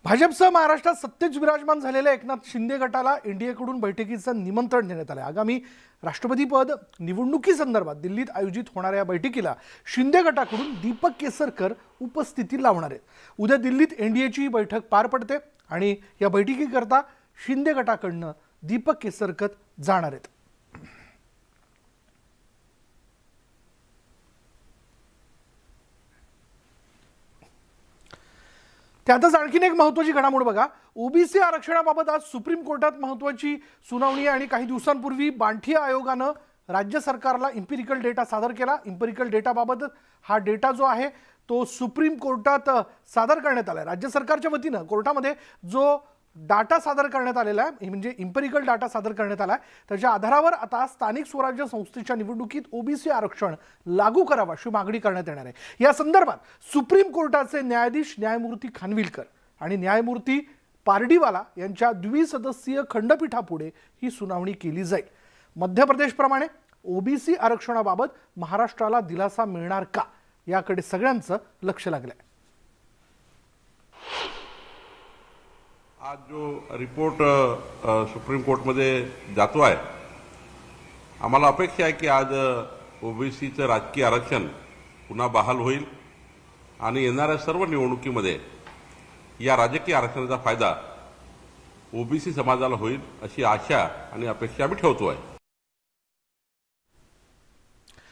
भाजपसह महाराष्ट्रात सत्तेत विराजमान झालेल्या एकनाथ शिंदे गटाला एनडीएकडून बैठकीचं निमंत्रण देण्यात आलं. आगामी राष्ट्रपतीपद निवडणुकीसंदर्भात दिल्लीत आयोजित होणाऱ्या या बैठकीला शिंदे गटाकडून दीपक केसरकर उपस्थिती लावणार आहेत. उद्या दिल्लीत एनडीएची बैठक पार पडते आणि या बैठकीकरता शिंदे गटाकडनं दीपक केसरकर जाणार आहेत. त्यातच आणखीन एक महत्त्वाची घडामोड बघा. ओबीसी आरक्षणाबाबत आज सुप्रीम कोर्टात महत्त्वाची सुनावणी आणि काही दिवसांपूर्वी बांठी आयोगानं राज्य सरकारला इम्पिरिकल डेटा सादर केला. इम्पिरिकल डेटाबाबत हा डेटा जो आहे तो सुप्रीम कोर्टात सादर करण्यात आला. राज्य सरकारच्या वतीनं कोर्टामध्ये जो डाटा सादर करण्यात आलेला आहे म्हणजे इम्पिरिकल डाटा सादर करण्यात आला आहे त्याच्या आधारावर आता स्थानिक स्वराज्य संस्थेच्या निवडणुकीत ओबीसी आरक्षण लागू करावं अशी मागणी करण्यात येणार आहे. या संदर्भात सुप्रीम कोर्टाचे न्यायाधीश न्यायमूर्ती खानविलकर आणि न्यायमूर्ती पारडीवाला यांच्या द्विसदस्यीय खंडपीठापुढे ही सुनावणी केली जाईल. मध्य प्रदेशप्रमाणे ओबीसी आरक्षणाबाबत महाराष्ट्राला दिलासा मिळणार का याकडे सगळ्यांचं लक्ष लागलंय. आज जो रिपोर्ट सुप्रीम कोर्टमध्ये जातो आहे आम्हाला अपेक्षा आहे की आज ओबीसीचं राजकीय आरक्षण पुन्हा बहाल होईल आणि येणाऱ्या सर्व निवडणुकीमध्ये या राजकीय आरक्षणाचा फायदा ओबीसी समाजाला होईल अशी आशा आणि अपेक्षा आम्ही ठेवतो आहे.